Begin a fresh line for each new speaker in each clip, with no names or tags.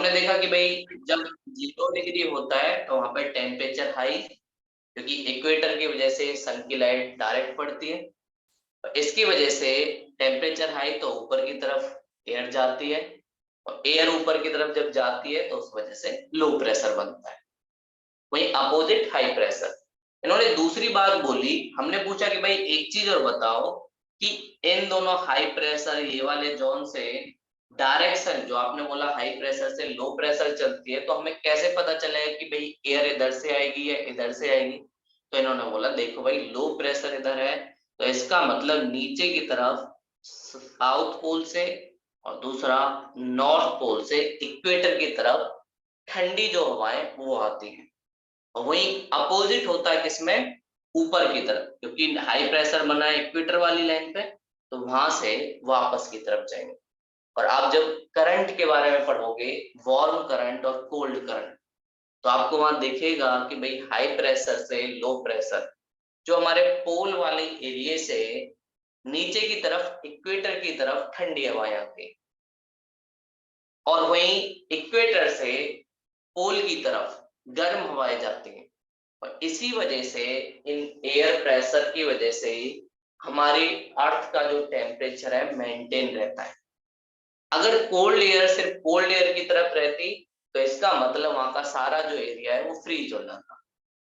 हमने देखा कि भाई जब 0 डिग्री होता है तो वहां पर टेम्परेचर हाई, क्योंकि इक्वेटर की वजह से सन की लाइट डायरेक्ट पड़ती है। और इसकी वजह से टेम्परेचर हाई तो ऊपर की तरफ एयर जाती है, और एयर ऊपर की तरफ जब जाती है तो उस वजह से लो प्रेशर बनता है। वहीं अपोजिट हाई प्रेशर। इन्होंने दूसरी बात बोली, हमने पूछा कि भाई एक चीज और बताओ कि इन दोनों हाई प्रेशर ये वाले जोन से डायरेक्शन, जो आपने बोला हाई प्रेशर से लो प्रेशर चलती है, तो हमें कैसे पता चलेगा कि भाई एयर इधर से आएगी या इधर से आएगी? तो इन्होंने बोला देखो भाई लो प्रेशर इधर है, तो इसका मतलब नीचे की तरफ साउथ पोल से, और दूसरा नॉर्थ पोल से इक्वेटर की तरफ ठंडी जो हवाएं वो आती हैं। और वही अपोजिट होता है किसमें? ऊपर की तरफ, क्योंकि हाई प्रेशर बना है इक्वेटर वाली लाइन पे, तो वहां से वापस की तरफ जाएंगे। और आप जब करंट के बारे में पढ़ोगे, वार्म करंट और कोल्ड करंट, तो आपको वहां दिखेगा कि भाई हाई प्रेशर से लो प्रेशर जो हमारे पोल वाले एरिया से नीचे की तरफ इक्वेटर की तरफ ठंडी हवाएं आती है, और वहीं इक्वेटर से पोल की तरफ गर्म हवाएं जाती हैं। और इसी वजह से इन एयर प्रेशर की वजह से हमारी अर्थ का जो टेम्परेचर है मेंटेन रहता है। अगर कोल्ड एयर सिर्फ कोल्ड एयर की तरफ रहती, तो इसका मतलब वहां का सारा जो एरिया है वो फ्रीज हो जाता।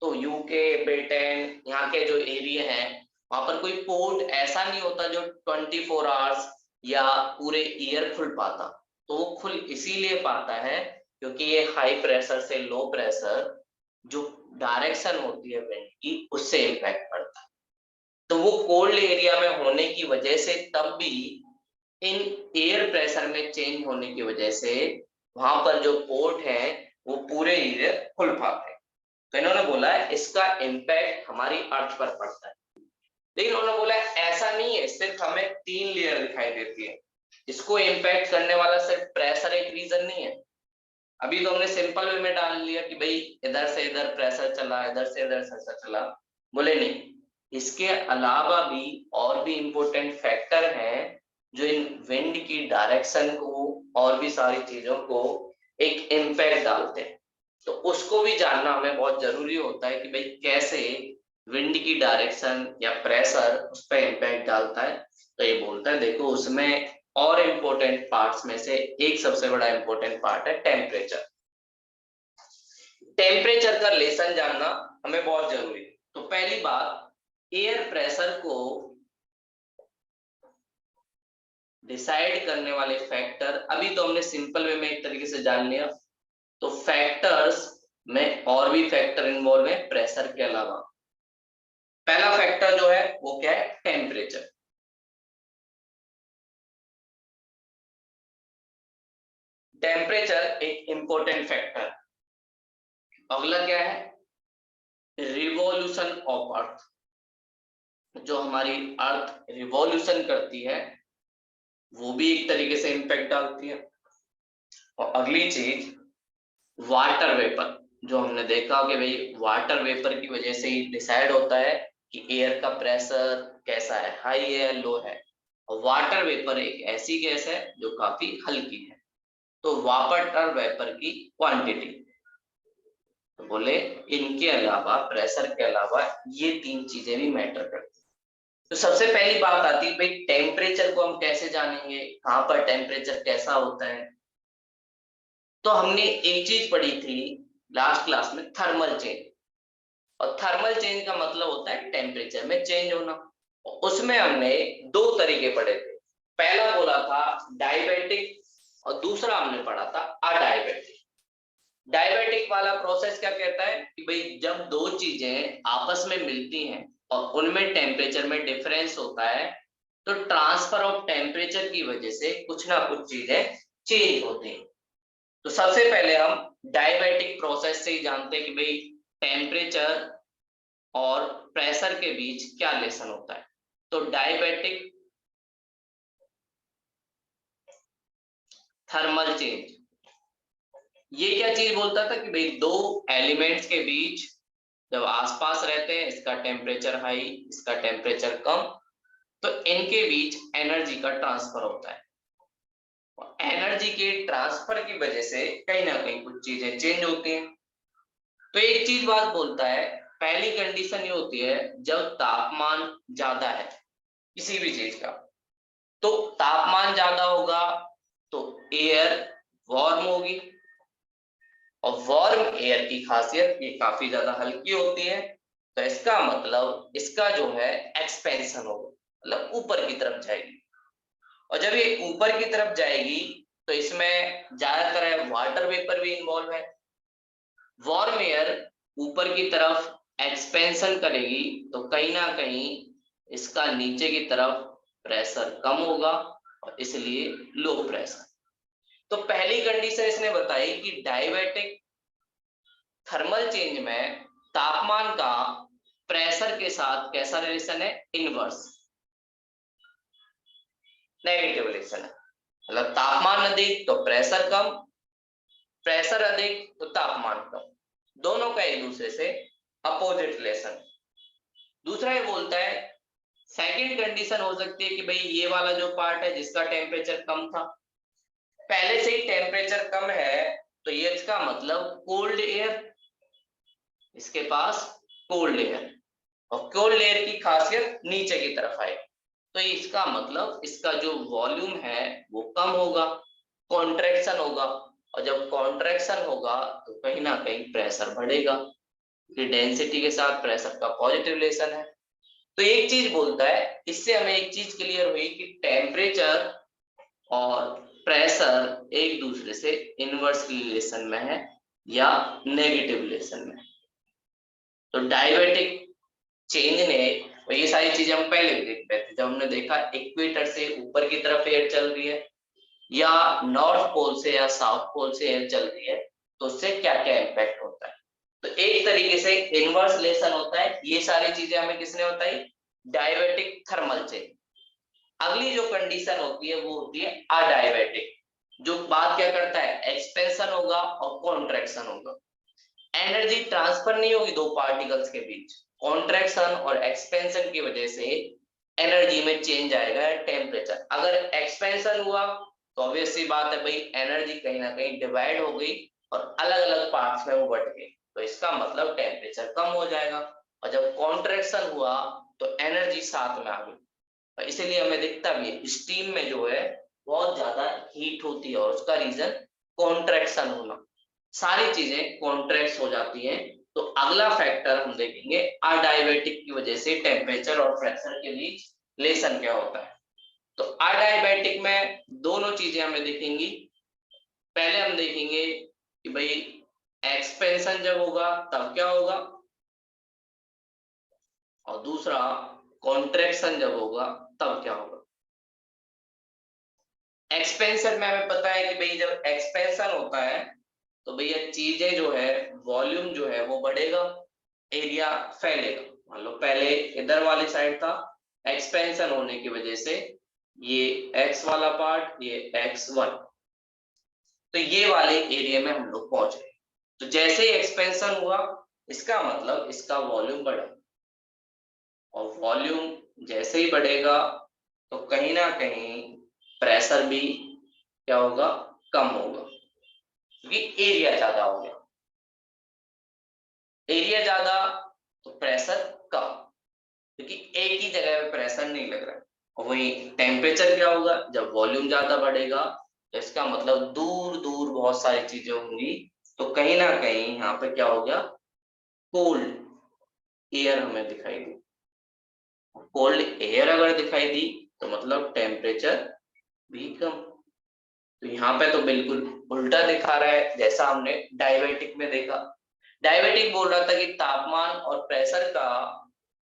तो यूके, ब्रिटेन, यहाँ के जो एरिया हैं, वहां पर कोई पोर्ट ऐसा नहीं होता जो 24 आवर्स या पूरे ईयर खुल पाता। तो वो खुल इसीलिए पाता है क्योंकि ये हाई प्रेशर से लो प्रेशर जो डायरेक्शन होती है विंड की, उससे इम्पैक्ट पड़ता है। तो वो कोल्ड एरिया में होने की वजह से तब भी इन एयर प्रेशर में चेंज होने की वजह से वहां पर जो पोर्ट है वो पूरे एरिया खुल पाते हैं। तो इन्होंने बोला है इसका इम्पैक्ट हमारी अर्थ पर पड़ता है। लेकिन उन्होंने बोला ऐसा नहीं है सिर्फ हमें 3 लेयर दिखाई देती है, इसको इम्पैक्ट करने वाला सिर्फ प्रेशर एक रीजन नहीं है। अभी तो हमने सिंपल वे में डाल लिया कि भाई इधर से इधर प्रेशर चला, इधर से इधर प्रेशर चला। बोले नहीं, इसके अलावा भी और भी इंपॉर्टेंट फैक्टर हैं जो इन विंड की डायरेक्शन को और भी सारी चीजों को एक इम्पैक्ट डालते हैं। तो उसको भी जानना हमें बहुत जरूरी होता है कि भाई कैसे विंड की डायरेक्शन या प्रेशर उस पर इम्पैक्ट डालता है। तो ये बोलता है देखो उसमें और इम्पोर्टेंट पार्ट्स में से एक सबसे बड़ा इम्पोर्टेंट पार्ट है टेम्परेचर। टेम्परेचर का लेसन जानना हमें बहुत जरूरी है। तो पहली बात, एयर प्रेशर को डिसाइड करने वाले फैक्टर अभी तो हमने सिंपल वे में एक तरीके से जान लिया। तो फैक्टर्स में और भी फैक्टर इन्वॉल्व है प्रेशर के अलावा। पहला फैक्टर जो है वो क्या है? टेम्परेचर। टेम्परेचर एक इंपॉर्टेंट फैक्टर। अगला क्या है? Revolution of earth. जो हमारी अर्थ रिवॉल्यूशन करती है वो भी एक तरीके से इंपैक्ट डालती है। और अगली चीज वाटर वेपर। जो हमने देखा कि भाई वाटर वेपर की वजह से ही डिसाइड होता है कि एयर का प्रेशर कैसा है, हाई है लो है। और वाटर वेपर एक ऐसी गैस है जो काफी हल्की है। तो वाटर वेपर की क्वांटिटी। तो बोले इनके अलावा, प्रेशर के अलावा, ये 3 चीजें भी मैटर करती हैं। तो सबसे पहली बात आती है भाई टेम्परेचर को हम कैसे जानेंगे, कहाँ पर टेम्परेचर कैसा होता है? तो हमने एक चीज पढ़ी थी लास्ट क्लास में, थर्मल चेंज। और थर्मल चेंज का मतलब होता है टेम्परेचर में चेंज होना। उसमें हमने 2 तरीके पढ़े थे। पहला बोला था डायबेटिक, और दूसरा हमने पढ़ा था अडायबेटिक। डायबेटिक वाला प्रोसेस क्या कहता है कि भाई जब दो चीजें आपस में मिलती हैं और उनमें टेम्परेचर में डिफरेंस होता है, तो ट्रांसफर ऑफ टेम्परेचर की वजह से कुछ ना कुछ चीजें चेंज होती हैं। तो सबसे पहले हम डायबेटिक प्रोसेस से ही जानते हैं कि भाई टेम्परेचर और प्रेशर के बीच क्या रिलेशन होता है। तो डायबेटिक थर्मल चेंज, ये क्या चीज बोलता था कि भाई दो एलिमेंट्स के बीच जब आसपास रहते हैं, इसका टेम्परेचर हाई, इसका टेम्परेचर कम, तो इनके बीच एनर्जी का ट्रांसफर होता है। एनर्जी के ट्रांसफर की वजह से कहीं ना कहीं कुछ चीजें चेंज होती हैं। तो एक चीज बात बोलता है, पहली कंडीशन ये होती है जब तापमान ज्यादा है किसी भी चीज का, तो तापमान ज्यादा होगा तो एयर वार्म होगी, और वार्म एयर की खासियत ये काफी ज्यादा हल्की होती है, तो इसका मतलब इसका जो है एक्सपेंशन होगा, मतलब ऊपर की तरफ जाएगी। और जब ये ऊपर की तरफ जाएगी तो इसमें ज्यादातर है वाटर वेपर भी इन्वॉल्व है। वार्म एयर ऊपर की तरफ एक्सपेंशन करेगी तो कहीं ना कहीं इसका नीचे की तरफ प्रेशर कम होगा, और इसलिए लो प्रेशर। तो पहली कंडीशन इसने बताई कि डायबेटिक थर्मल चेंज में तापमान का प्रेशर के साथ कैसा रिलेशन है, इनवर्स, नेगेटिव रिलेशन है। मतलब तापमान अधिक तो प्रेशर कम, प्रेशर अधिक तो तापमान कम, दोनों का एक दूसरे से अपोजिट रिलेशन। दूसरा ये बोलता है, सेकंड कंडीशन हो सकती है कि भाई ये वाला जो पार्ट है जिसका टेम्परेचर कम था, पहले से ही टेम्परेचर कम है, तो ये इसका मतलब कोल्ड एयर, इसके पास कोल्ड एयर, और कोल्ड एयर की खासियत नीचे की तरफ आए, तो इसका मतलब इसका जो वॉल्यूम है वो कम होगा, कॉन्ट्रैक्शन होगा, और जब कॉन्ट्रैक्शन होगा तो कहीं ना कहीं प्रेशर बढ़ेगा, क्योंकि डेंसिटी के साथ प्रेशर का पॉजिटिव रिलेशन है। तो एक चीज बोलता है, इससे हमें एक चीज क्लियर हुई कि टेम्परेचर और प्रेशर एक दूसरे से इनवर्स रिलेशन में है या नेगेटिव रिलेशन में। तो डायबेटिक चेंज ने, और ये सारी चीजें हम पहले भी देख रहे थे जब हमने देखा इक्वेटर से ऊपर की तरफ एयर चल रही है या नॉर्थ पोल से या साउथ पोल से एयर चल रही है, तो उससे क्या क्या इम्पैक्ट होता है। तो एक तरीके से इनवर्स रिलेशन होता है, ये सारी चीजें हमें किसने बताई, डायबेटिक थर्मल चेंज। अगली जो कंडीशन होती है वो होती है अडायबेटिक, जो बात क्या करता है, एक्सपेंशन होगा और कॉन्ट्रैक्शन होगा, एनर्जी ट्रांसफर नहीं होगी दो पार्टिकल्स के बीच, कॉन्ट्रैक्शन और एक्सपेंशन की वजह से एनर्जी में चेंज आएगा, टेम्परेचर अगर एक्सपेंशन हुआ तो ऑब्वियस सी बात है भाई एनर्जी कहीं ना कहीं डिवाइड हो गई और अलग अलग पार्ट्स में वो बट गई, तो इसका मतलब टेम्परेचर कम हो जाएगा, और जब कॉन्ट्रैक्शन हुआ तो एनर्जी साथ में आ गई, और इसीलिए हमें दिखता भी है स्टीम में जो है बहुत ज्यादा हीट होती है, और उसका रीजन कॉन्ट्रैक्शन होना, सारी चीजें कॉन्ट्रैक्ट हो जाती हैं। तो अगला फैक्टर हम देखेंगे अडायबेटिक की वजह से टेम्परेचर और प्रेशर के बीच रिलेशन क्या होता है। तो अडायबेटिक में दोनों चीजें हमें दिखेंगी, पहले हम देखेंगे कि भाई एक्सपेंशन जब होगा तब क्या होगा, और दूसरा कॉन्ट्रैक्शन जब होगा तब क्या होगा। एक्सपेंशन में हमें पता है कि भाई जब एक्सपेंशन होता है तो भैया चीजें जो है वॉल्यूम जो है वो बढ़ेगा, एरिया फैलेगा। मान लो पहले इधर वाली साइड था, एक्सपेंशन होने की वजह से ये एक्स वाला पार्ट, ये x1, तो ये वाले एरिया में हम लोग पहुंच गए। तो जैसे ही एक्सपेंशन हुआ इसका मतलब इसका वॉल्यूम बढ़ा, और वॉल्यूम जैसे ही बढ़ेगा तो कहीं ना कहीं प्रेशर भी क्या होगा, कम होगा, क्योंकि एरिया ज्यादा हो गया, एरिया ज्यादा तो प्रेशर कम, क्योंकि एक ही जगह पे प्रेशर नहीं लग रहा है। और वही टेम्परेचर क्या होगा, जब वॉल्यूम ज्यादा बढ़ेगा तो इसका मतलब दूर दूर बहुत सारी चीजें होंगी, तो कहीं ना कहीं यहाँ पे क्या हो गया, कोल्ड एयर हमें दिखाई दी। कोल्ड एयर अगर दिखाई दी तो मतलब टेम्परेचर भी कम। तो यहाँ पे तो बिल्कुल उल्टा दिखा रहा है जैसा हमने डायबेटिक में देखा। डायबेटिक बोल रहा था कि तापमान और प्रेशर का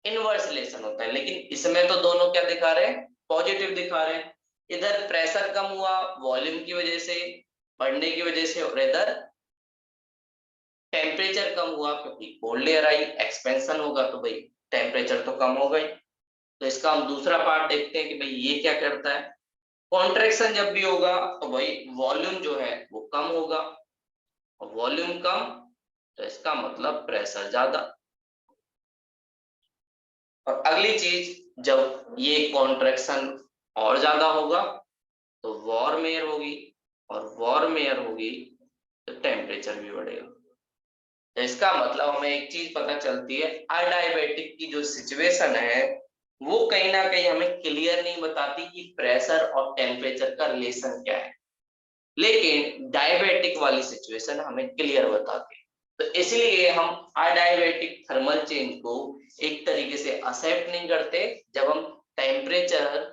इनवर्स रिलेशन होता है, लेकिन इसमें तो दोनों क्या दिखा रहे हैं, पॉजिटिव दिखा रहे हैं। इधर प्रेशर कम हुआ वॉल्यूम की वजह से, बढ़ने की वजह से, और इधर टेम्परेचर कम हुआ क्योंकि कोल्ड एयर आई, एक्सपेंशन होगा तो भाई टेम्परेचर तो कम हो गई। तो इसका हम दूसरा पार्ट देखते हैं कि भाई ये क्या करता है, कॉन्ट्रैक्शन जब भी होगा तो भाई वॉल्यूम जो है वो कम होगा, और वॉल्यूम कम तो इसका मतलब प्रेशर ज्यादा। और अगली चीज, जब ये कॉन्ट्रैक्शन और ज्यादा होगा तो वार्म एयर होगी, और वार्म एयर होगी तो टेम्परेचर भी बढ़ेगा। तो इसका मतलब हमें एक चीज पता चलती है, अडायबेटिक की जो सिचुएशन है वो कहीं ना कहीं हमें क्लियर नहीं बताती कि प्रेशर और टेम्परेचर का रिलेशन क्या है, लेकिन डायबिटिक वाली सिचुएशन हमें क्लियर बताती है। तो इसलिए हम अडायबिटिक थर्मल चेंज को एक तरीके से एक्सेप्ट नहीं करते जब हम टेम्परेचर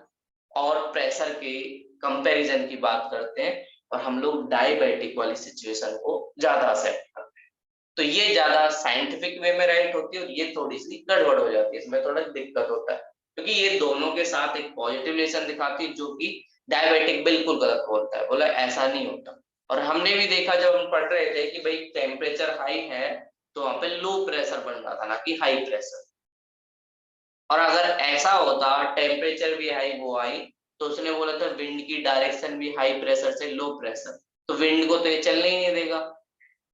और प्रेशर के कंपैरिजन की बात करते हैं, और हम लोग डायबिटिक वाली सिचुएशन को ज्यादा एक्सेप्ट करते हैं। तो ये ज्यादा साइंटिफिक वे में राइट होती है, और ये थोड़ी सी गड़बड़ हो जाती है, इसमें थोड़ा दिक्कत होता है, क्योंकि ये दोनों के साथ एक पॉजिटिव रिलेशन दिखाती है, जो कि डायबिटिक बिल्कुल गलत बोलता है, बोला ऐसा नहीं होता। और हमने भी देखा जब हम पढ़ रहे थे कि भाई टेम्परेचर हाई है तो वहां पे लो प्रेशर बन रहा था, ना कि हाई प्रेशर। और अगर ऐसा होता टेम्परेचर भी हाई वो हाई, तो उसने बोला था विंड की डायरेक्शन भी हाई प्रेशर से लो प्रेशर, तो विंड को तो ये चलने ही नहीं देगा।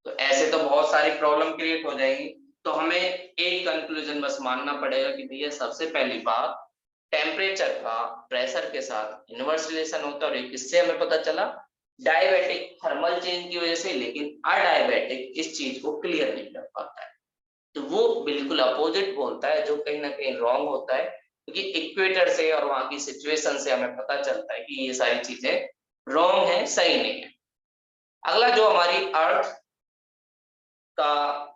तो ऐसे तो बहुत सारी प्रॉब्लम क्रिएट हो जाएगी। तो हमें एक कंक्लूजन बस मानना पड़ेगा कि भैया सबसे पहली बात, टेम्परेचर का प्रेशर के साथ इनवर्स रिलेशन होता है, और किससे हमें पता चला, डायबिटिक थर्मल चेंज की वजह से। लेकिन अडायबिटिक इस चीज को क्लियर नहीं कर पाता है, तो वो बिल्कुल अपोजिट बोलता है, जो कहीं ना कहीं रॉन्ग होता है, क्योंकि इक्वेटर से और वहां की सिचुएशन से हमें पता चलता है कि ये सारी चीजें रॉन्ग है, सही नहीं है। अगला जो हमारी अर्थ का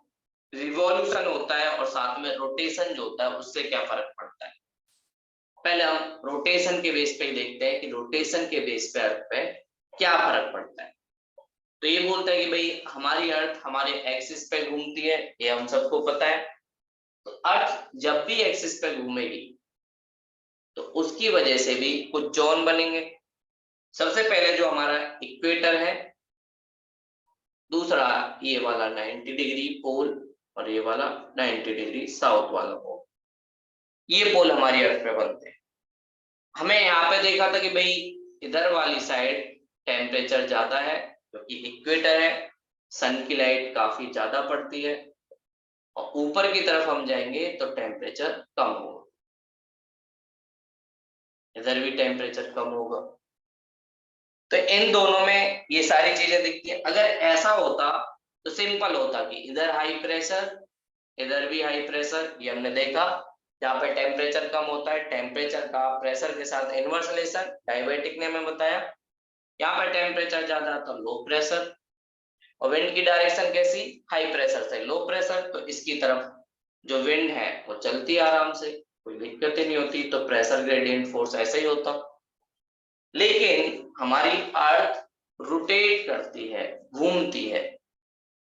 रिवॉल्यूशन होता है और साथ में रोटेशन जो होता है, उससे क्या फर्क पड़ता है। पहले हम रोटेशन के बेस पे ही देखते हैं कि रोटेशन के बेस पे अर्थ पे क्या फर्क पड़ता है। तो ये बोलता है कि भाई हमारी अर्थ हमारे एक्सिस पे घूमती है, ये हम सबको पता है। तो अर्थ जब भी एक्सिस पे घूमेगी तो उसकी वजह से भी कुछ जोन बनेंगे। सबसे पहले जो हमारा इक्वेटर है, दूसरा ये वाला 90 डिग्री पोल, और ये वाला 90 डिग्री साउथ वाला पोल, ये पोल हमारी अर्थ पे बनते हैं। हमें यहाँ पे देखा था कि भाई इधर वाली साइड टेम्परेचर ज्यादा है क्योंकि इक्वेटर है, सन की लाइट काफी ज्यादा पड़ती है, और ऊपर की तरफ हम जाएंगे तो टेम्परेचर कम होगा, इधर भी टेम्परेचर कम होगा। तो इन दोनों में ये सारी चीजें दिखती है। अगर ऐसा होता तो सिंपल होता कि इधर हाई प्रेशर, इधर भी हाई प्रेशर, ये हमने देखा। जहाँ पे टेम्परेचर कम होता है, टेम्परेचर का प्रेशर के साथ इनवर्स रिलेशन, डायबिटिक ने हमें बताया। यहाँ पे टेम्परेचर ज्यादा तो लो प्रेशर, और विंड की डायरेक्शन कैसी, हाई प्रेशर से लो प्रेशर, तो इसकी तरफ जो विंड है वो चलती है आराम से, कोई दिक्कत ही नहीं होती, तो प्रेशर ग्रेडियंट फोर्स ऐसा ही होता। लेकिन हमारी अर्थ रोटेट करती है, घूमती है,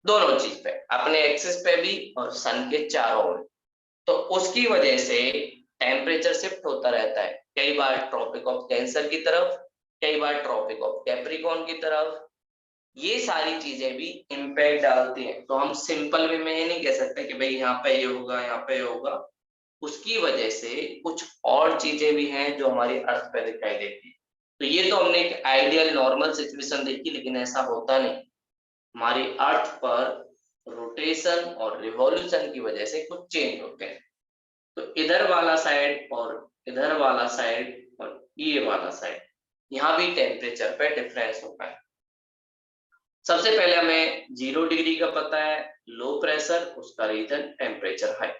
दोनों चीज पे, अपने एक्सिस पे भी और सन के चारों ओर। तो उसकी वजह से टेम्परेचर शिफ्ट होता रहता है, कई बार ट्रॉपिक ऑफ कैंसर की तरफ, कई बार ट्रॉपिक ऑफ कैप्रिकॉर्न की तरफ। ये सारी चीजें भी इम्पैक्ट डालती हैं। तो हम सिंपल वे में ये नहीं कह सकते कि भाई यहाँ पे ये होगा, यहाँ पे ये होगा। उसकी वजह से कुछ और चीजें भी हैं जो हमारी अर्थ पे दिखाई देती है। तो ये तो हमने एक आइडियल नॉर्मल सिचुएशन देखी, लेकिन ऐसा होता नहीं। हमारी अर्थ पर रोटेशन और रिवॉल्यूशन की वजह से कुछ चेंज होते हैं। तो इधर वाला साइड और इधर वाला साइड और ये वाला साइड, यहाँ भी टेम्परेचर पे डिफरेंस होता है। सबसे पहले हमें 0 डिग्री का पता है, लो प्रेशर, उसका रीजन टेम्परेचर हाई।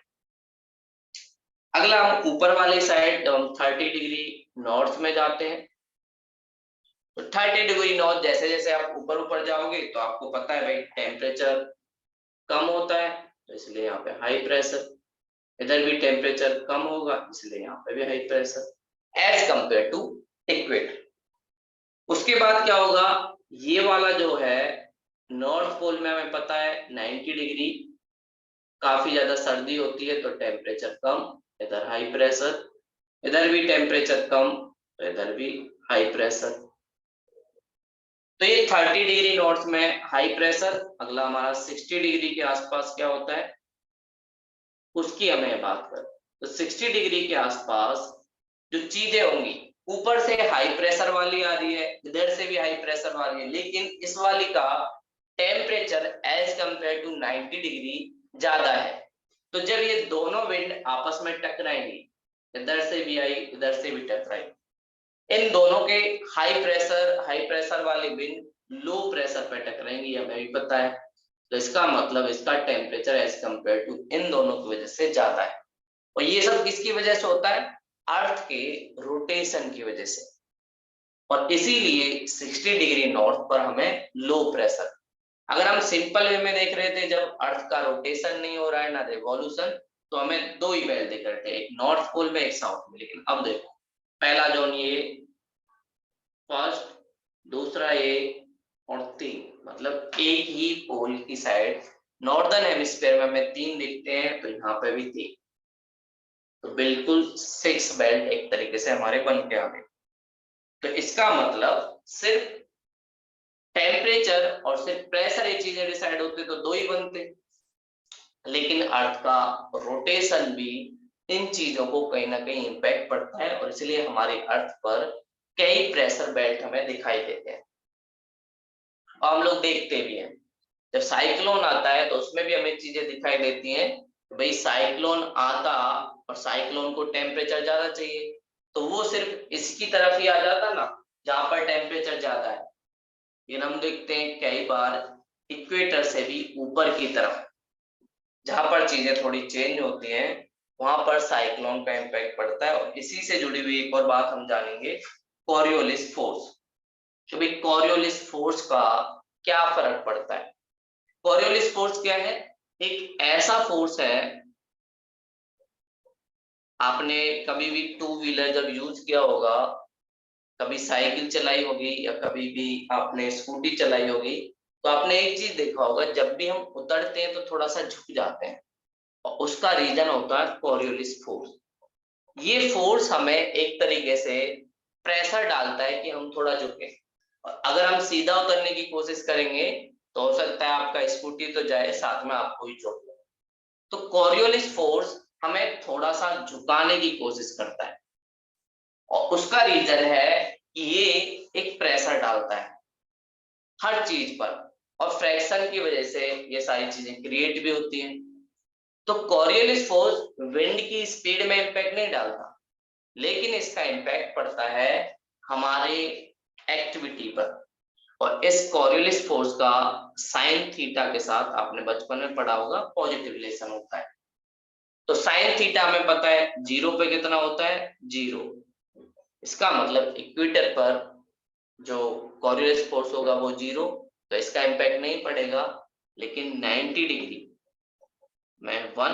अगला हम ऊपर वाले साइड जब हम 30 डिग्री नॉर्थ में जाते हैं, तो 30 डिग्री नॉर्थ जैसे जैसे आप ऊपर ऊपर जाओगे तो आपको पता है भाई टेम्परेचर कम होता है, तो इसलिए यहाँ पे हाई प्रेशर। इधर भी टेम्परेचर कम होगा, इसलिए यहाँ पे भी high pressure as compare to equator. उसके बाद क्या होगा, ये वाला जो है नॉर्थ पोल में हमें पता है 90 डिग्री काफी ज्यादा सर्दी होती है, तो टेम्परेचर कम, इधर हाई प्रेशर। इधर भी टेम्परेचर कम, तो इधर भी हाई प्रेशर। तो ये 30 डिग्री नॉर्थ में हाई प्रेशर। अगला हमारा 60 डिग्री के आसपास क्या होता है, उसकी हमें बात करें तो 60 डिग्री के आसपास जो चीजें होंगी, ऊपर से हाई प्रेशर वाली आ रही है, इधर से भी हाई प्रेशर वाली है, लेकिन इस वाली का temperature as compare to 90 degree ज्यादा है। तो जब ये दोनों विंड आपस में टकराएंगी, इधर से भी आई, इधर से भी टकराई, इन दोनों के हाई प्रेशर वाली विंड लो प्रेशर पे टकराएंगी, हमें भी पता है। तो इसका मतलब इसका टेम्परेचर एज कंपेयर टू इन दोनों की वजह से ज्यादा है। और ये सब किसकी वजह से होता है? अर्थ के रोटेशन की वजह से। और इसीलिए 60 डिग्री नॉर्थ पर हमें लो प्रेशर। अगर हम सिंपल वे में देख रहे थे, जब अर्थ का रोटेशन नहीं हो रहा है ना रिवॉल्यूशन, तो हमें दो ही बेल्ट दिख रहे थे, एक नॉर्थ पोल में एक साउथ में। लेकिन अब देखो, पहला जोन ये, फर्स्ट, दूसरा ये, और तीन, मतलब एक ही पोल की साइड नॉर्दर्न हेमिस्फीयर में हमें तीन दिखते हैं, तो यहाँ पे भी तीन। तो बिल्कुल 6 बेल्ट एक तरीके से हमारे बन के आ गए। तो इसका मतलब सिर्फ टेम्परेचर और सिर्फ प्रेशर ये चीजें डिसाइड होते तो दो ही बनते, लेकिन अर्थ का रोटेशन भी इन चीजों को कहीं ना कहीं इम्पैक्ट पड़ता है, और इसलिए हमारे अर्थ पर कई प्रेशर बेल्ट हमें दिखाई देते हैं और हम लोग देखते भी हैं। जब साइक्लोन आता है तो उसमें भी हमें चीजें दिखाई देती हैं, भाई साइक्लोन आता और साइक्लोन को टेम्परेचर ज्यादा चाहिए, तो वो सिर्फ इसकी तरफ ही आ जाता ना जहां पर टेम्परेचर ज्यादा है। लेकिन हम देखते हैं कई बार इक्वेटर से भी ऊपर की तरफ जहां पर चीजें थोड़ी चेंज होती हैं, वहां पर साइक्लोन का इम्पैक्ट पड़ता है। और इसी से जुड़ी हुई एक और बात हम जानेंगे, कोरियोलिस फोर्स। तो भाई कोरियोलिस फोर्स का क्या फर्क पड़ता है? कोरियोलिस फोर्स क्या है? एक ऐसा फोर्स है, आपने कभी भी टू व्हीलर जब यूज किया होगा, कभी साइकिल चलाई होगी या कभी भी आपने स्कूटी चलाई होगी, तो आपने एक चीज देखा होगा, जब भी हम उतरते हैं तो थोड़ा सा झुक जाते हैं, और उसका रीजन होता है कोरियोलिस फोर्स। ये फोर्स हमें एक तरीके से प्रेशर डालता है कि हम थोड़ा झुके। और अगर हम सीधा उतरने की कोशिश करेंगे तो हो सकता है आपका स्कूटी तो जाए, साथ में आपको ही चोट लगे। तो कोरियोलिस फोर्स हमें थोड़ा सा झुकाने की कोशिश करता है, और उसका रीजन है कि ये एक प्रेशर डालता है हर चीज पर, और फ्रैक्शन की वजह से ये सारी चीजें क्रिएट भी होती हैं। तो कोरियोलिस फोर्स विंड की स्पीड में इंपैक्ट नहीं डालता, लेकिन इसका इंपैक्ट पड़ता है हमारे एक्टिविटी पर। और इस कोरियोलिस फोर्स का साइन थीटा के साथ आपने बचपन में पढ़ा होगा, पॉजिटिव रिलेशन होता है। तो साइन थीटा हमें पता है जीरो पे कितना होता है, जीरो। इसका मतलब इक्वेटर पर जो कोरियोलिस फोर्स होगा वो जीरो, तो इसका इंपैक्ट नहीं पड़ेगा। लेकिन 90 डिग्री में वन,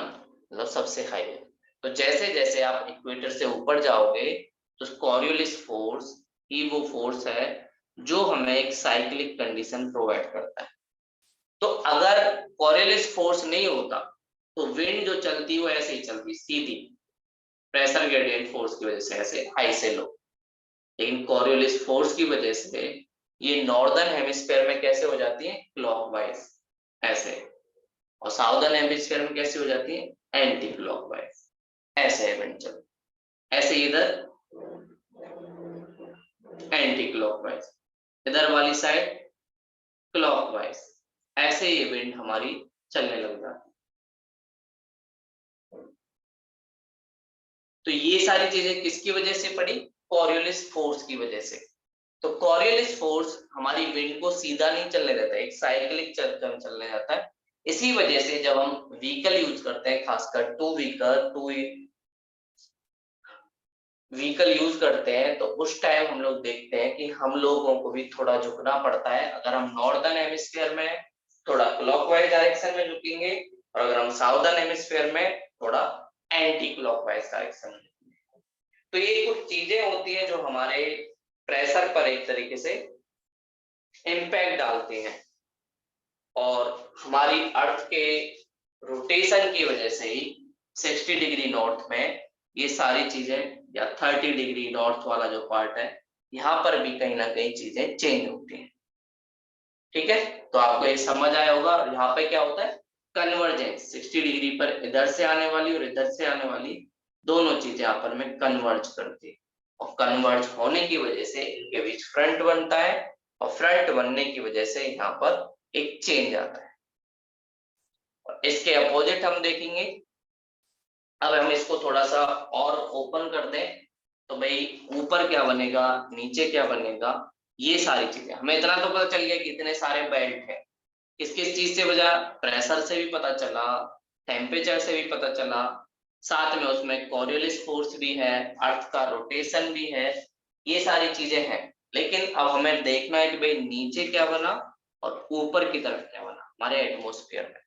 मतलब सबसे हाई है। तो जैसे जैसे आप इक्वेटर से ऊपर जाओगे, तो कोरियोलिस फोर्स ही वो फोर्स है जो हमें एक साइक्लिक कंडीशन प्रोवाइड करता है। तो अगर कोरियोलिस फोर्स नहीं होता तो विंड जो चलती वो ऐसे ही चलती सीधी, प्रेशर ग्रेडियंट फोर्स की वजह से ऐसे हाई से लो। लेकिन कोरियोलिस फोर्स की वजह से ये नॉर्दर्न हेमिस्फीयर में कैसे हो जाती है, क्लॉकवाइज ऐसे, और साउदर्न हेमिस्फीयर में कैसे हो जाती है, एंटी क्लॉकवाइज ऐसे इवेंट चल, ऐसे इधर एंटी क्लॉकवाइज, इधर वाली साइड क्लॉकवाइज, ऐसे ही इवेंट हमारी चलने लग जाती। तो ये सारी चीजें किसकी वजह से पड़ी, कोरियोलिस फोर्स की वजह से। तो कोरियोलिस फोर्स हमारी विंड को सीधा नहीं चलने देता है, एक साइक्लिक चलने जाता है। इसी वजह से जब हम व्हीकल यूज करते हैं, खासकर टू व्हीकल यूज करते हैं, तो उस टाइम हम लोग देखते हैं कि हम लोगों को भी थोड़ा झुकना पड़ता है। अगर हम नॉर्दर्न हेमिस्फीयर में थोड़ा क्लॉकवाइज डायरेक्शन में झुकेंगे, और अगर हम साउदर्न हेमिस्फीयर में थोड़ा एंटी क्लॉकवाइज डायरेक्शन में। तो ये कुछ चीजें होती हैं जो हमारे प्रेशर पर एक तरीके से इम्पैक्ट डालती हैं, और हमारी अर्थ के रोटेशन की वजह से ही 60 डिग्री नॉर्थ में ये सारी चीजें, या 30 डिग्री नॉर्थ वाला जो पार्ट है, यहाँ पर भी कहीं ना कहीं चीजें चेंज होती हैं। ठीक है, तो आपको ये समझ आया होगा। और यहाँ पे क्या होता है, कन्वर्जेंस, 60 डिग्री पर इधर से आने वाली और इधर से आने वाली दोनों चीजें आपस में कन्वर्ज करती है, और कन्वर्ज होने की वजह से इनके बीच फ्रंट बनता है, और फ्रंट बनने की वजह से यहाँ पर एक चेंज आता है। और इसके अपोजिट हम देखेंगे। अब हम इसको थोड़ा सा और ओपन कर दें, तो भाई ऊपर क्या बनेगा, नीचे क्या बनेगा, ये सारी चीजें हमें इतना तो पता चल गया कि इतने सारे बेल्ट है। किस किस चीज से वजह, प्रेशर से भी पता चला, टेम्परेचर से भी पता चला, साथ में उसमें कॉरियोलिस फोर्स भी है, अर्थ का रोटेशन भी है, ये सारी चीजें हैं। लेकिन अब हमें देखना है कि भाई नीचे क्या बना और ऊपर की तरफ क्या बना हमारे एटमॉस्फेयर में।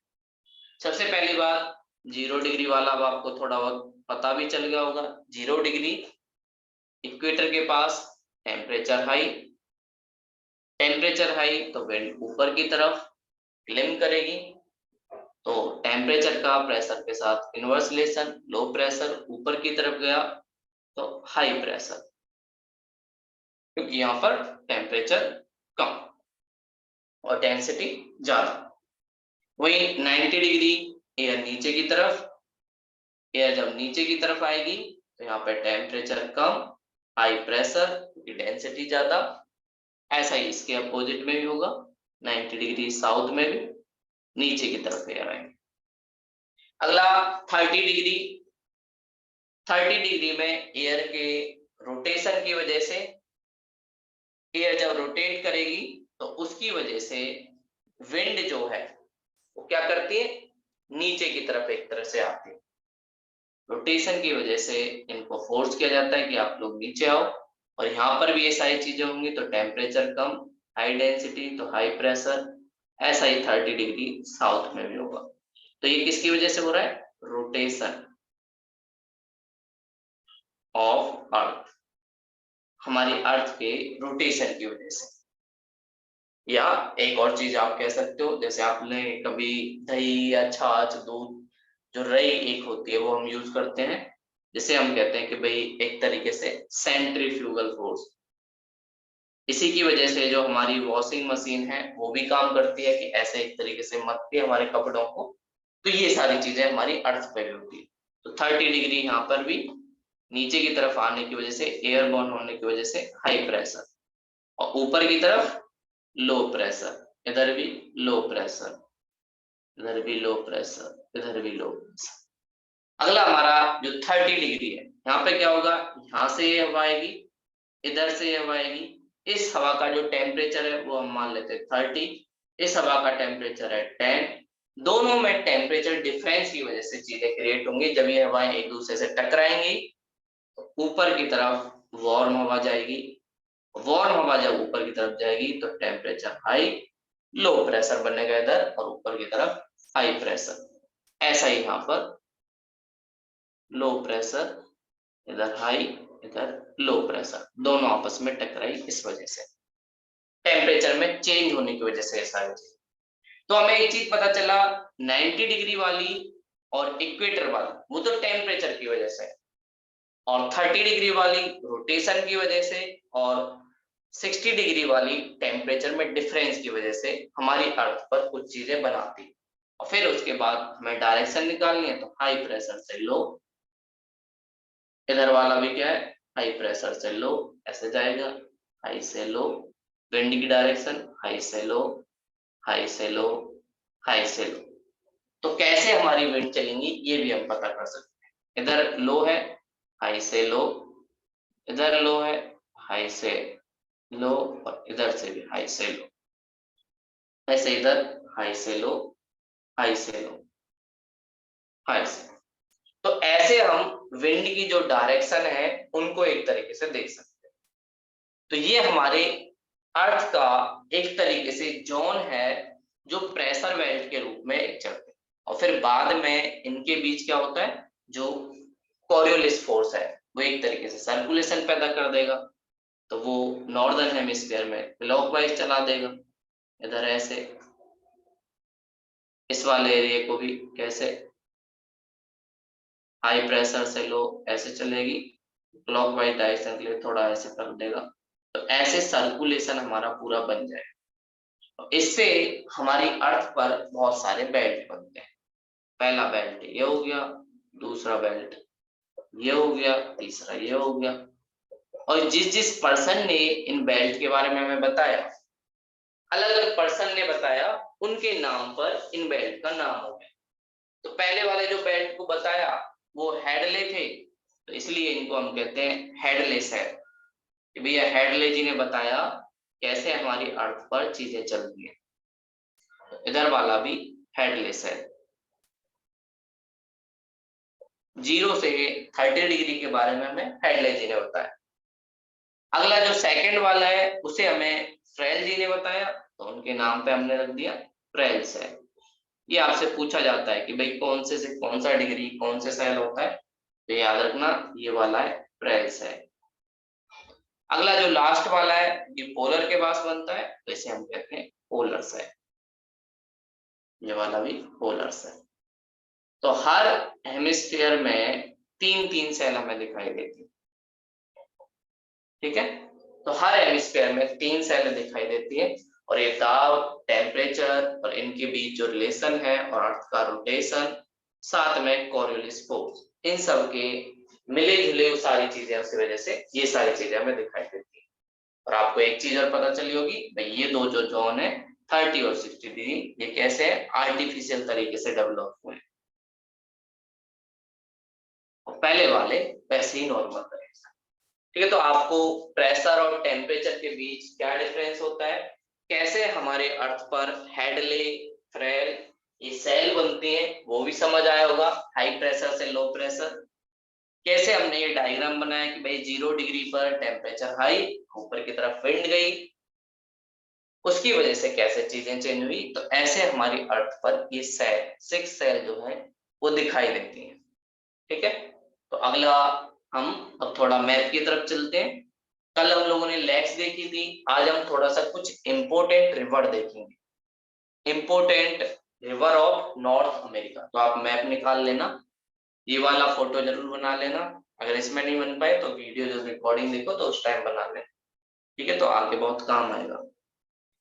सबसे पहली बात, 0 डिग्री वाला अब आपको थोड़ा बहुत पता भी चल गया होगा। 0 डिग्री इक्वेटर के पास टेम्परेचर हाई, टेम्परेचर हाई तो विंड ऊपर की तरफ क्लेम करेगी, तो टेम्परेचर का प्रेशर के साथ इनवर्स रिलेशन, लो प्रेशर ऊपर की तरफ गया तो हाई प्रेशर, क्योंकि यहाँ पर टेम्परेचर कम और डेंसिटी ज्यादा। वही 90 डिग्री एयर नीचे की तरफ, एयर जब नीचे की तरफ आएगी तो यहाँ पे टेम्परेचर कम, हाई प्रेशर क्योंकि डेंसिटी ज्यादा। ऐसा ही इसके अपोजिट में भी होगा, 90 डिग्री साउथ में भी नीचे की तरफ एयर आएंगे। अगला 30 डिग्री, 30 डिग्री में एयर के रोटेशन की वजह से, एयर जब रोटेट करेगी तो उसकी वजह से विंड जो है वो क्या करती है, नीचे की तरफ एक तरह से आती है। रोटेशन की वजह से इनको फोर्स किया जाता है कि आप लोग नीचे आओ, और यहाँ पर भी ये सारी चीजें होंगी, तो टेम्परेचर कम, हाई डेंसिटी तो हाई प्रेशर। ऐसा ही 30 डिग्री साउथ में भी होगा। तो ये किसकी वजह से हो रहा है, रोटेशन ऑफ अर्थ, हमारी अर्थ के रोटेशन की वजह से। या एक और चीज आप कह सकते हो, जैसे आपने कभी दही या छाछ, दूध, जो रई एक होती है वो हम यूज करते हैं, जिसे हम कहते हैं कि भाई एक तरीके से सेंट्रीफ्यूगल फोर्स। इसी की वजह से जो हमारी वॉशिंग मशीन है वो भी काम करती है कि ऐसे एक तरीके से मथती है हमारे कपड़ों को। तो ये सारी चीजें हमारी अर्थ पे भी होती है। तो 30 डिग्री यहाँ पर भी नीचे की तरफ आने की वजह से, एयरबोर्न होने की वजह से हाई प्रेशर, और ऊपर की तरफ लो प्रेशर, इधर भी लो प्रेशर, इधर भी लो प्रेशर, इधर भी लो प्रेशर। अगला हमारा जो 30 डिग्री है, यहाँ पे क्या होगा, यहाँ से ये हवा आएगी, इधर से ये हवा आएगी। इस हवा का जो टेम्परेचर है वो हम मान लेते हैं 30, इस हवा का टेम्परेचर है 10। दोनों में टेम्परेचर डिफरेंस की वजह से चीजें क्रिएट होंगी। जब ये हवाएं एक दूसरे से टकराएंगी तो ऊपर की तरफ वार्म हवा जाएगी, वार्म हवा जब ऊपर की तरफ जाएगी तो टेम्परेचर हाई, लो प्रेशर बनेगा इधर, और ऊपर की तरफ हाई प्रेशर। ऐसा ही यहाँ पर लो प्रेशर, इधर हाई, इधर लो प्रेशर, दोनों आपस में टकराई, इस वजह से टेम्परेचर में चेंज होने की वजह से ऐसा है। तो हमें एक चीज पता चला, 90 डिग्री वाली और इक्वेटर वाली वो तो टेम्परेचर की वजह से, और 30 डिग्री वाली रोटेशन की वजह से, और 60 डिग्री वाली टेम्परेचर में डिफरेंस की वजह से हमारी अर्थ पर कुछ चीजें बनाती। और फिर उसके बाद हमें डायरेक्शन निकालनी है, तो हाई प्रेशर से लो, इधर वाला भी क्या है, हाई प्रेशर से लो, ऐसे जाएगा, हाई से लो, विंड की डायरेक्शन हाई से लो, हाई से लो, हाई से लो। तो कैसे हमारी विंड चलेंगी ये भी हम पता कर सकते हैं। इधर लो है, हाई से लो, इधर लो है, हाई से लो, और इधर से भी हाई से लो, ऐसे इधर हाई से लो, हाई से लो, हाई से। तो ऐसे हम विंड की जो डायरेक्शन है उनको एक तरीके से देख सकते हैं। तो ये हमारे अर्थ का एक तरीके से जोन है जो प्रेशर बेल्ट के रूप में चलते हैं। और फिर बाद में इनके बीच क्या होता है, जो कॉरियोलिस फोर्स है वो एक तरीके से सर्कुलेशन पैदा कर देगा, तो वो नॉर्दर्न हेमिस्फीयर में क्लॉकवाइज चला देगा, इधर ऐसे, इस वाले एरिया को भी कैसे, हाई प्रेशर से लो ऐसे चलेगी, क्लॉकवाइज डायरेक्शन के लिए थोड़ा ऐसे कर देगा, तो ऐसे सर्कुलेशन हमारा पूरा बन जाए। तो इससे हमारी अर्थ पर बहुत सारे बेल्ट बनते हैं। पहला बेल्ट ये हो गया, दूसरा बेल्ट ये हो गया, तीसरा ये हो गया। और जिस जिस पर्सन ने इन बेल्ट के बारे में हमें बताया, अलग अलग पर्सन ने बताया, उनके नाम पर इन बेल्ट का नाम हो गया। तो पहले वाले जो बेल्ट को बताया वो हेडले थे, तो इसलिए इनको हम कहते हैं हेडले सेल। कि भैया हेडले जी ने बताया कैसे हमारी अर्थ पर चीजें चलती हैं। तो इधर वाला भी हेडले सेल। 0 से 30 डिग्री के बारे में हमें हेडले जी ने बताया। अगला जो सेकंड वाला है उसे हमें फ्रेल जी ने बताया, तो उनके नाम पे हमने रख दिया फ्रेल सेल। ये आपसे पूछा जाता है कि भाई कौन से कौन सा डिग्री कौन से सेल होता है, तो याद रखना ये वाला है फ्रेल सेल। अगला जो लास्ट वाला है ये पोलर के पास बनता है, तो इसे हम कहते हैं पोलर सेल। ये वाला भी पोलर सेल। तो हर हेमिस्फीयर में 3-3 सेल हमें दिखाई देती है। ठीक है, तो हर हेमिस्फीयर में 3 सेल दिखाई देती है, और ये दाब, टेम्परेचर और इनके बीच जो रिलेशन है और अर्थ का रोटेशन, साथ में कोरियोलिस फोर्स, इन सब के मिले जुले सारी चीजें, उस वजह से ये सारी चीजें हमें दिखाई देती है। और आपको एक चीज और पता चली होगी भाई, ये दो जो जोन है 30 और 60 डिग्री, ये कैसे आर्टिफिशियल तरीके से डेवलप हुए हैं, और पहले वाले वैसे ही नॉर्मल तरीके से। ठीक है, तो आपको प्रेशर और टेम्परेचर के बीच क्या डिफरेंस होता है, कैसे हमारे अर्थ पर हेडले, फ्रेल ये सेल बनती हैं वो भी समझ आया होगा, हाई प्रेशर से लो प्रेशर। कैसे हमने ये डायग्राम बनाया कि भाई 0 डिग्री पर टेम्परेचर हाई, ऊपर की तरफ विंड गई, उसकी वजह से कैसे चीजें चेंज हुई। तो ऐसे हमारी अर्थ पर ये सेल 6 सेल जो है वो दिखाई देती हैं। ठीक है, तो अगला हम अब थोड़ा मैथ की तरफ चलते हैं। कल हम लोगों ने लेक्स देखी थी, आज हम थोड़ा सा कुछ इंपोर्टेंट रिवर देखेंगे। Important river of north America. तो आप मैप निकाल लेना, ये वाला फोटो जरूर बना लेना, अगर इसमें नहीं बन पाए तो वीडियो जो रिकॉर्डिंग देखो तो उस टाइम बना लेना। ठीक है, तो आगे बहुत काम आएगा।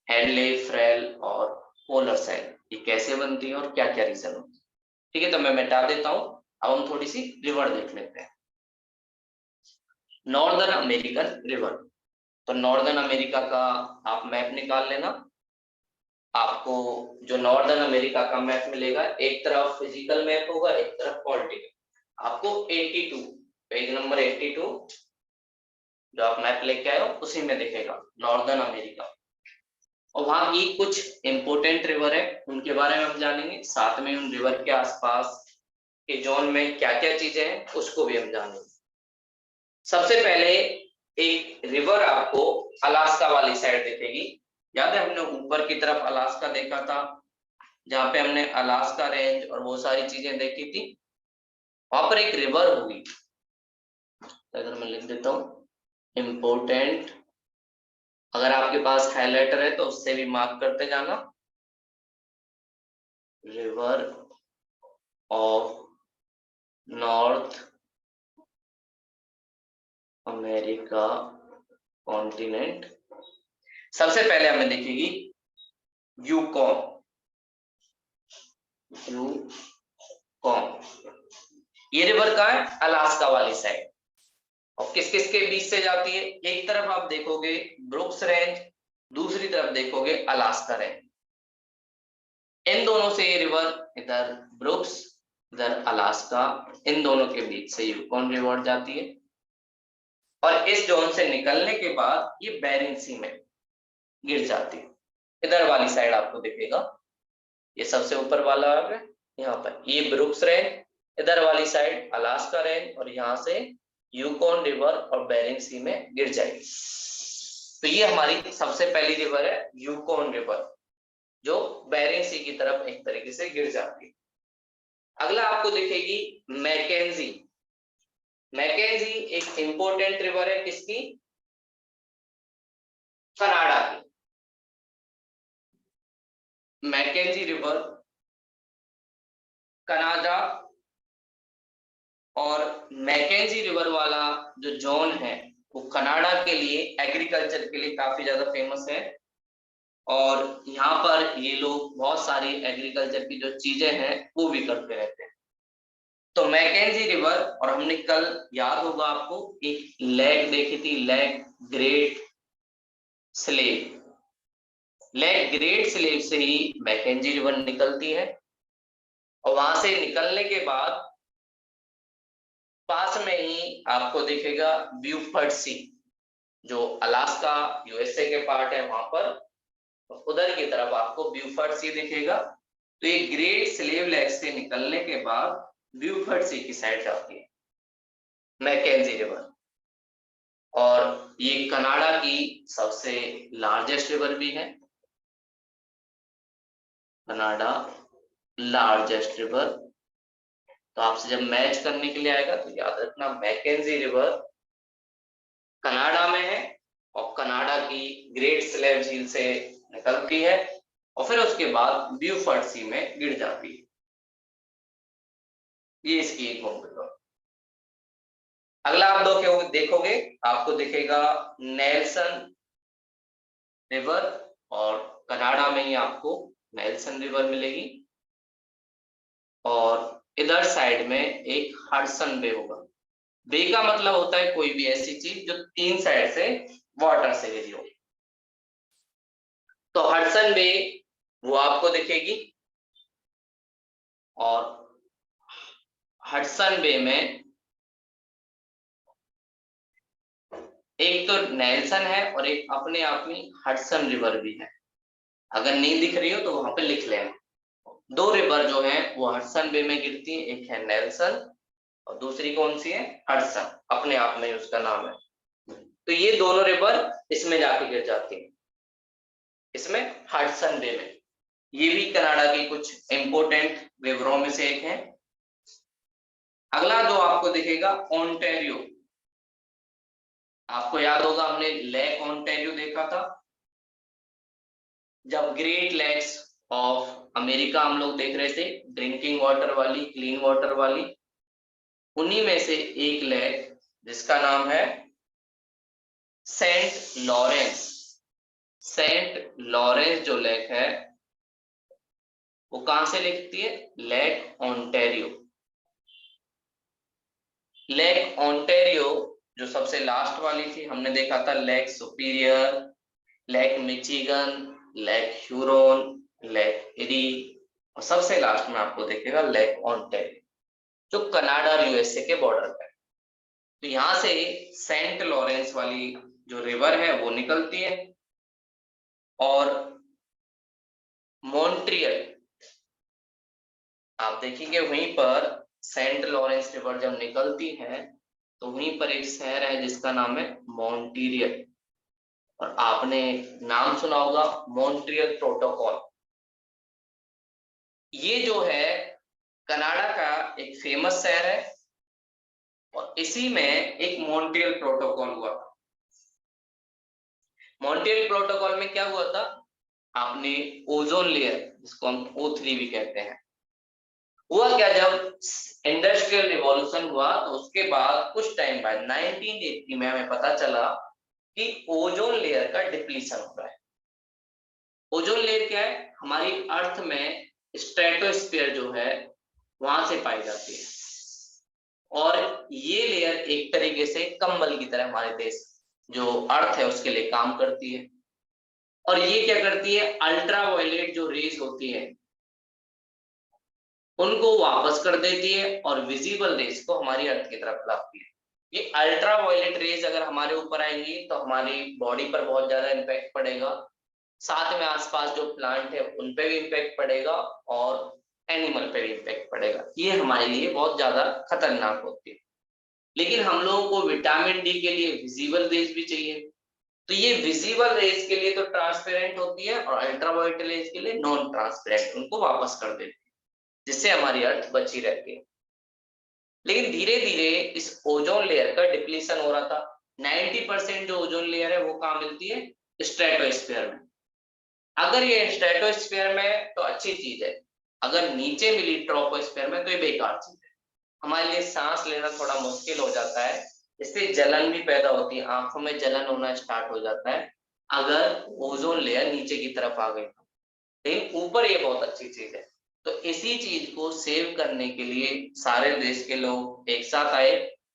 हेडले, फ्रेल और पोलर सेल ये कैसे बनती है और क्या क्या रीजन होती है। ठीक है, तो मैं मिटा देता हूँ, अब हम थोड़ी सी रिवर देख लेते हैं। Northern American river. तो नॉर्दर्न अमेरिका का आप मैप निकाल लेना। आपको जो नॉर्दर्न अमेरिका का मैप मिलेगा, एक तरफ फिजिकल मैप होगा, एक तरफ पॉलिटिकल। आपको 82 पेज नंबर 82 जो आप मैप लेके आए हो उसी में दिखेगा नॉर्दर्न अमेरिका। और वहां की कुछ इंपोर्टेंट रिवर है, उनके बारे में हम जानेंगे, साथ में उन रिवर के आसपास के जोन में क्या क्या चीजें हैं उसको भी हम जानेंगे। सबसे पहले एक रिवर आपको अलास्का वाली साइड दिखेगी। याद है हमने ऊपर की तरफ अलास्का देखा था, जहाँ पे हमने अलास्का रेंज और वो सारी चीजें देखी थी। वहां पर एक रिवर होगी, अगर मैं लिख देता हूँ इम्पोर्टेंट, अगर आपके पास हाइलाइटर है तो उससे भी मार्क करते जाना। River of north America continent. सबसे पहले हमें दिखेगी यूकॉन। यूकॉन ये रिवर का है अलास्का वाली साइड, और किस किस के बीच से जाती है, एक तरफ आप देखोगे ब्रुक्स रेंज, दूसरी तरफ देखोगे अलास्का रेंज। इन दोनों से ये रिवर, इधर ब्रुक्स इधर अलास्का, इन दोनों के बीच से यूकॉन रिवर जाती है। और इस जोन से निकलने के बाद ये बेरिंग सी में गिर जाती है। इधर वाली साइड आपको दिखेगा, ये सबसे ऊपर वाला है, यहाँ पर ये ब्रुक्स रेंज, इधर वाली साइड अलास्का रेंज, और यहाँ से यूकॉन रिवर और बेरिंग सी में गिर जाएगी। तो ये हमारी सबसे पहली रिवर है यूकॉन रिवर, जो बेरिंग सी की तरफ एक तरीके से गिर जाती है। अगला आपको दिखेगी मैकेंजी। मैकेंजी एक इंपोर्टेंट रिवर है, किसकी, कनाडा की। मैकेंजी रिवर कनाडा, और मैकेंजी रिवर वाला जो जोन है वो कनाडा के लिए एग्रीकल्चर के लिए काफी ज्यादा फेमस है, और यहाँ पर ये लोग बहुत सारी एग्रीकल्चर की जो चीजें हैं वो भी करते रहते हैं। तो मैकेंजी रिवर, और हमने कल याद होगा आपको एक लेक देखी थी, lake great slave. Lake great slave से ही मैकेंजी रिवर निकलती है, और वहां से निकलने के बाद पास में ही आपको दिखेगा ब्यूफर्ड सी, जो अलास्का यूएसए के पार्ट है वहां पर, उधर की तरफ आपको ब्यूफर्ड सी दिखेगा। तो ये ग्रेट स्लेव लेक से निकलने के बाद ब्यूफर्ड सी की साइड जाती है मैकेंजी रिवर, और ये कनाडा की सबसे लार्जेस्ट रिवर भी है। Canada largest river. तो आपसे जब मैच करने के लिए आएगा तो याद रखना मैकेंजी रिवर कनाडा में है, और कनाडा की ग्रेट स्लेव झील से निकलती है और फिर उसके बाद ब्यूफर्ड सी में गिर जाती है। ये इसकी एक होम रिवर। अगला आप देखोगे आपको दिखेगा नेल्सन रिवर, और कनाडा में ही आपको नेल्सन रिवर मिलेगी, और इधर साइड में एक हडसन बे होगा। बे का मतलब होता है कोई भी ऐसी चीज जो 3 साइड से वाटर से घिरी हो। तो हडसन बे वो आपको दिखेगी, और हडसन बे में एक तो नेल्सन है और एक अपने आप में हडसन रिवर भी है। अगर नहीं दिख रही हो तो वहां पे लिख लेना। 2 रिवर जो है वो हडसन बे में गिरती है, एक है नेल्सन और दूसरी कौन सी है, हडसन, अपने आप में उसका नाम है। तो ये दोनों रिवर इसमें जाके गिर जाती है, इसमें हडसन बे में। ये भी कनाडा की कुछ इंपोर्टेंट रिवरों में से एक है। अगला जो आपको दिखेगा ओंटारियो। आपको याद होगा हमने लेक ओंटारियो देखा था, जब ग्रेट लेक्स ऑफ अमेरिका हम लोग देख रहे थे, ड्रिंकिंग वाटर वाली, क्लीन वाटर वाली, उन्हीं में से एक लेक जिसका नाम है सेंट लॉरेंस। सेंट लॉरेंस जो लेक है वो कहां से लिखती है, लेक ओंटारियो। लेक ओंटारियो जो सबसे लास्ट वाली थी, हमने देखा था Lake Superior, Lake Michigan, Lake Huron, Lake Erie, और सबसे लास्ट में आपको देखेगा लेक ओंटारियो जो कनाडा और यूएसए के बॉर्डर पे है। तो यहां से सेंट लॉरेंस वाली जो रिवर है वो निकलती है, और मॉन्ट्रियल आप देखेंगे वहीं पर सेंट लॉरेंस रिवर जब निकलती है तो वहीं पर एक शहर है जिसका नाम है मॉन्ट्रियल, और आपने नाम सुना होगा मॉन्ट्रियल प्रोटोकॉल। ये जो है कनाडा का एक फेमस शहर है, और इसी में एक मॉन्ट्रियल प्रोटोकॉल हुआ था। मॉन्ट्रियल प्रोटोकॉल में क्या हुआ था, आपने ओजोन लेयर जिसको हम O3 भी कहते हैं, हुआ क्या, जब इंडस्ट्रियल रिवॉल्यूशन हुआ तो उसके बाद कुछ टाइम बाद 1980 में हमें पता चला कि ओजोन लेयर का डिप्लीशन हो रहा है। ओजोन लेयर क्या है, हमारी अर्थ में स्ट्रेटोस्फीयर जो है वहां से पाई जाती है, और ये लेयर एक तरीके से कंबल की तरह हमारे देश जो अर्थ है उसके लिए काम करती है। और ये क्या करती है, अल्ट्रावायलेट जो रेज होती है उनको वापस कर देती है और विजिबल रेज को हमारी अर्थ की तरफ लाती है। ये अल्ट्रावायलेट रेज अगर हमारे ऊपर आएंगी तो हमारी बॉडी पर बहुत ज्यादा इम्पैक्ट पड़ेगा, साथ में आसपास जो प्लांट है उन पे भी इम्पैक्ट पड़ेगा, और एनिमल पे भी इम्पैक्ट पड़ेगा। ये हमारे लिए बहुत ज्यादा खतरनाक होती है। लेकिन हम लोगों को विटामिन डी के लिए विजिबल रेज भी चाहिए, तो ये विजिबल रेज के लिए तो ट्रांसपेरेंट होती है और अल्ट्रावायलेट रेज के लिए नॉन ट्रांसपेरेंट, उनको वापस कर देती है जिससे हमारी अर्थ बची रहती है। लेकिन धीरे धीरे इस ओजोन लेयर का डिप्लीशन हो रहा था। 90% जो ओजोन लेयर है वो कहाँ मिलती है, स्ट्रेटोस्फीयर में। अगर ये स्ट्रेटोस्फीयर में तो अच्छी चीज है, अगर नीचे मिली ट्रोपोस्फीयर में तो ये बेकार चीज है, हमारे लिए सांस लेना थोड़ा मुश्किल हो जाता है, इससे जलन भी पैदा होती है, आंखों में जलन होना स्टार्ट हो जाता है अगर ओजोन लेयर नीचे की तरफ आ गई। लेकिन ऊपर ये बहुत अच्छी चीज है। तो इसी चीज को सेव करने के लिए सारे देश के लोग एक साथ आए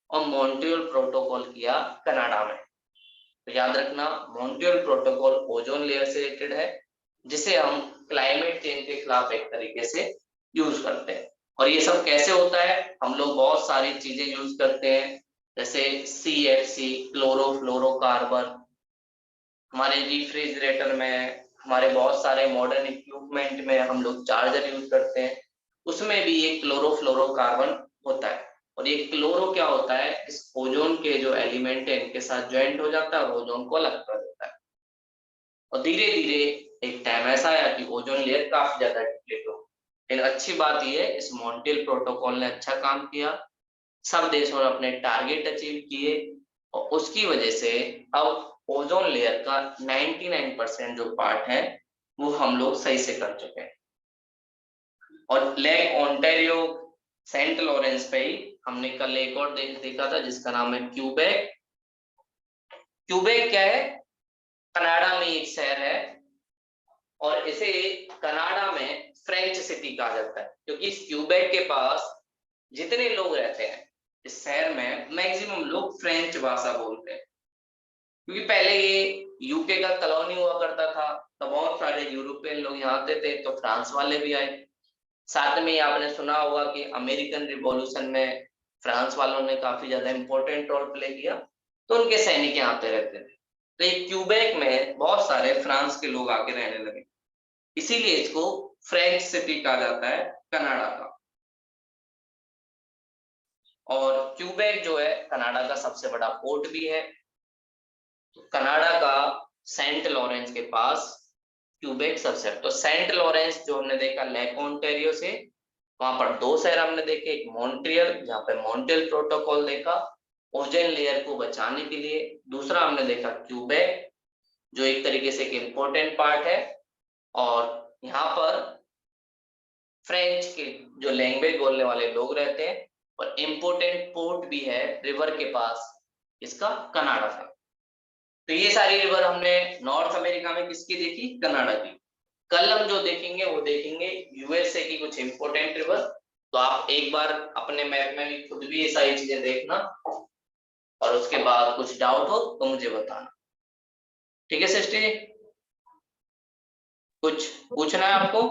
और मॉन्ट्रियल प्रोटोकॉल किया कनाडा में। तो याद रखना मॉन्ट्रियल प्रोटोकॉल ओजोन लेयर से रिलेटेड है, जिसे हम क्लाइमेट चेंज के खिलाफ एक तरीके से यूज करते हैं। और ये सब कैसे होता है, हम लोग बहुत सारी चीजें यूज करते हैं, जैसे CFC, क्लोरोफ्लोरोकार्बन, हमारे रेफ्रिजरेटर में, हमारे बहुत सारे मॉडर्न इक्विपमेंट में हम लोग चार्जर यूज करते हैं, उसमें भी ये क्लोरोफ्लोरोकार्बन होता है। और ये क्लोरो क्या होता है, इस ओजोन के जो एलिमेंट है इनके साथ ज्वाइंट हो जाता है और ओजोन को अलग कर देता है। और धीरे धीरे एक टाइम ऐसा आया कि ओजोन लेयर काफी ज्यादा डिप्लीट हो। लेकिन अच्छी बात यह है, इस मॉन्ट्रियल प्रोटोकॉल ने अच्छा काम किया, सब देशों ने अपने टारगेट अचीव किए, और उसकी वजह से अब ओजोन लेयर का 99% जो पार्ट है वो हम लोग सही से कर चुके हैं। और लेक ओंटारियो, सेंट लॉरेंस पे ही हमने कल एक और देखा था जिसका नाम है क्यूबेक। क्यूबेक क्या है, कनाडा में एक शहर है, और इसे कनाडा में फ्रेंच सिटी कहा जाता है, क्योंकि इस क्यूबेक के पास जितने लोग रहते हैं इस शहर में मैक्सिमम लोग फ्रेंच भाषा बोलते हैं, क्योंकि पहले ये यूके का कॉलोनी हुआ करता था, तो बहुत सारे यूरोपियन लोग यहाँ आते थे, तो फ्रांस वाले भी आए। साथ में आपने सुना होगा कि अमेरिकन रिवॉल्यूशन में फ्रांस वालों ने काफी ज्यादा इंपॉर्टेंट रोल प्ले किया, तो उनके सैनिक यहाँ आते रहते थे। तो ये क्यूबेक में बहुत सारे फ्रांस के लोग आके रहने लगे, इसीलिए इसको फ्रेंच सिटी कहा जाता है, कनाडा का। और क्यूबेक जो है कनाडा का सबसे बड़ा पोर्ट भी है। तो कनाडा का सेंट लॉरेंस के पास क्यूबेक सबसे, तो सेंट लॉरेंस जो हमने देखा लेक ओंटारियो से, वहां पर दो शहर हमने देखे, एक मॉन्ट्रियल जहाँ पे मॉन्ट्रियल प्रोटोकॉल देखा ओजोन लेयर को बचाने के लिए, दूसरा हमने देखा क्यूबेक जो एक तरीके से एक इम्पोर्टेंट पार्ट है, और यहाँ पर फ्रेंच के जो लैंग्वेज बोलने वाले लोग रहते हैं, और इम्पोर्टेंट पोर्ट भी है रिवर के पास इसका, कनाडा का। तो ये सारी रिवर हमने नॉर्थ अमेरिका में किसकी देखी, कनाडा की। कल हम जो देखेंगे वो देखेंगे यूएसए की कुछ इंपोर्टेंट रिवर। तो आप एक बार अपने मैप में भी खुद भी ये सारी चीजें देखना, और उसके बाद कुछ डाउट हो तो मुझे बताना। ठीक है सृष्टि जी, कुछ पूछना है आपको?